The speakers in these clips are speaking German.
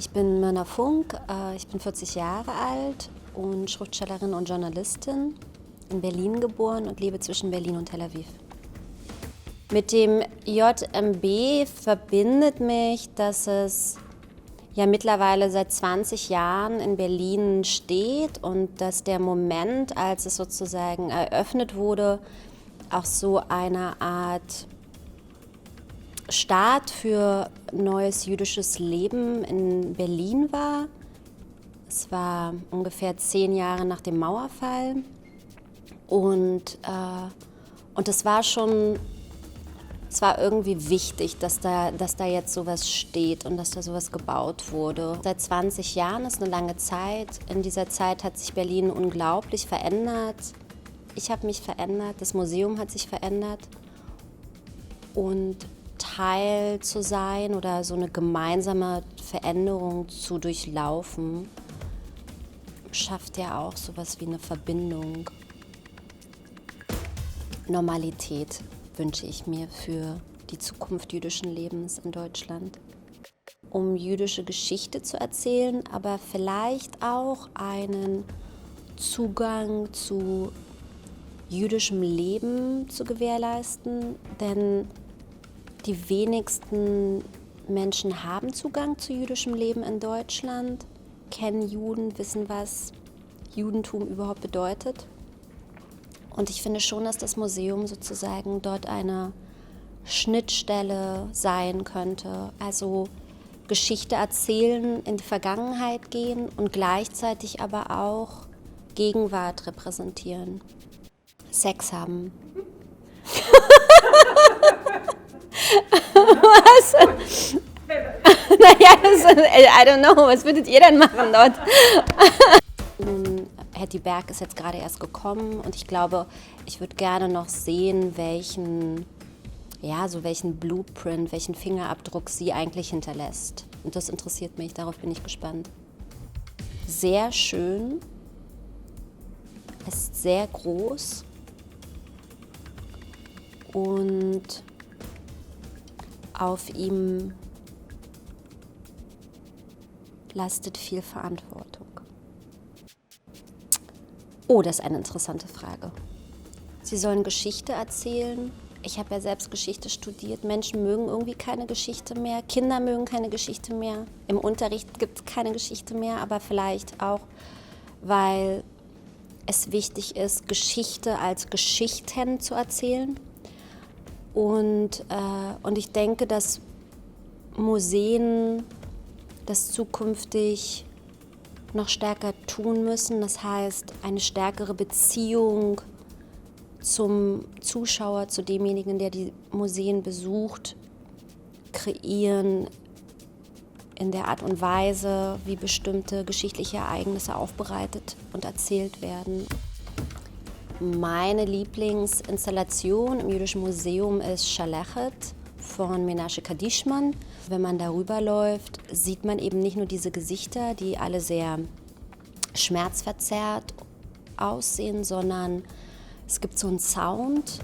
Ich bin Myrna Funk, ich bin 40 Jahre alt und Schriftstellerin und Journalistin, in Berlin geboren und lebe zwischen Berlin und Tel Aviv. Mit dem JMB verbindet mich, dass es ja mittlerweile seit 20 Jahren in Berlin steht und dass der Moment, als es sozusagen eröffnet wurde, auch so eine Art Start für neues jüdisches Leben in Berlin war. Es war ungefähr 10 Jahre nach dem Mauerfall und es war schon, es war irgendwie wichtig, dass da jetzt sowas steht und dass da sowas gebaut wurde. Seit 20 Jahren ist eine lange Zeit. In dieser Zeit hat sich Berlin unglaublich verändert. Ich habe mich verändert, das Museum hat sich verändert und Teil zu sein oder so eine gemeinsame Veränderung zu durchlaufen, schafft ja auch sowas wie eine Verbindung. Normalität wünsche ich mir für die Zukunft jüdischen Lebens in Deutschland. Um jüdische Geschichte zu erzählen, aber vielleicht auch einen Zugang zu jüdischem Leben zu gewährleisten, denn die wenigsten Menschen haben Zugang zu jüdischem Leben in Deutschland, kennen Juden, wissen, was Judentum überhaupt bedeutet. Und ich finde schon, dass das Museum sozusagen dort eine Schnittstelle sein könnte. Also Geschichte erzählen, in die Vergangenheit gehen und gleichzeitig aber auch Gegenwart repräsentieren. Sex haben. Was? Naja, I don't know, was würdet ihr denn machen dort? Nun, Hetty Berg ist jetzt gerade erst gekommen und ich glaube, ich würde gerne noch sehen, welchen Blueprint, welchen Fingerabdruck sie eigentlich hinterlässt. Und das interessiert mich, darauf bin ich gespannt. Sehr schön, es ist sehr groß und auf ihm lastet viel Verantwortung. Oh, das ist eine interessante Frage. Sie sollen Geschichte erzählen. Ich habe ja selbst Geschichte studiert. Menschen mögen irgendwie keine Geschichte mehr. Kinder mögen keine Geschichte mehr. Im Unterricht gibt es keine Geschichte mehr, aber vielleicht auch, weil es wichtig ist, Geschichte als Geschichten zu erzählen. Und ich denke, dass Museen das zukünftig noch stärker tun müssen. Das heißt, eine stärkere Beziehung zum Zuschauer, zu demjenigen, der die Museen besucht, kreieren in der Art und Weise, wie bestimmte geschichtliche Ereignisse aufbereitet und erzählt werden. Meine Lieblingsinstallation im Jüdischen Museum ist Shalechet von Menashe Kadishman. Wenn man darüber läuft, sieht man eben nicht nur diese Gesichter, die alle sehr schmerzverzerrt aussehen, sondern es gibt so einen Sound.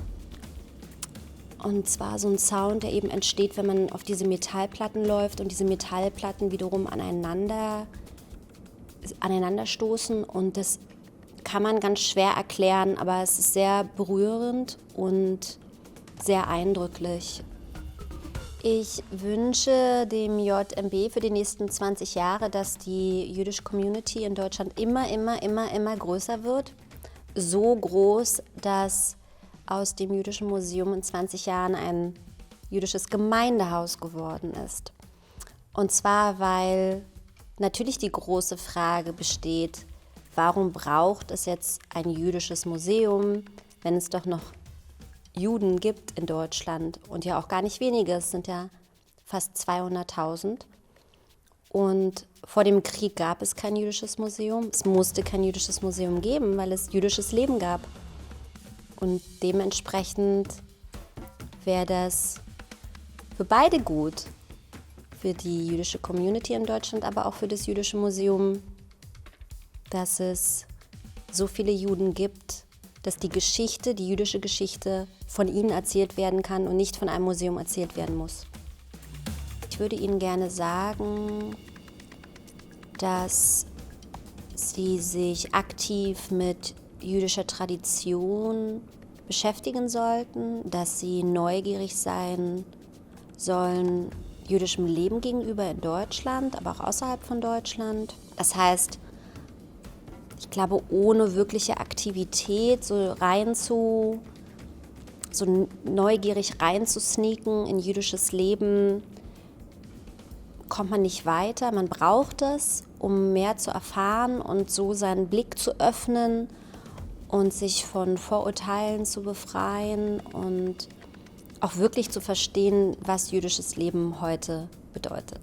Und zwar so ein Sound, der eben entsteht, wenn man auf diese Metallplatten läuft und diese Metallplatten wiederum aneinander stoßen. Und das kann man ganz schwer erklären, aber es ist sehr berührend und sehr eindrücklich. Ich wünsche dem JMB für die nächsten 20 Jahre, dass die jüdische Community in Deutschland immer größer wird. So groß, dass aus dem Jüdischen Museum in 20 Jahren ein jüdisches Gemeindehaus geworden ist. Und zwar, weil natürlich die große Frage besteht, warum braucht es jetzt ein jüdisches Museum, wenn es doch noch Juden gibt in Deutschland und ja auch gar nicht wenige, es sind ja fast 200.000. Und vor dem Krieg gab es kein jüdisches Museum. Es musste kein jüdisches Museum geben, weil es jüdisches Leben gab. Und dementsprechend wäre das für beide gut, für die jüdische Community in Deutschland, aber auch für das Jüdische Museum, dass es so viele Juden gibt, dass die Geschichte, die jüdische Geschichte von ihnen erzählt werden kann und nicht von einem Museum erzählt werden muss. Ich würde Ihnen gerne sagen, dass sie sich aktiv mit jüdischer Tradition beschäftigen sollten, dass sie neugierig sein sollen jüdischem Leben gegenüber in Deutschland, aber auch außerhalb von Deutschland. Das heißt, ich glaube, ohne wirkliche Aktivität so neugierig reinzusneaken in jüdisches Leben, kommt man nicht weiter. Man braucht es, um mehr zu erfahren und so seinen Blick zu öffnen und sich von Vorurteilen zu befreien und auch wirklich zu verstehen, was jüdisches Leben heute bedeutet.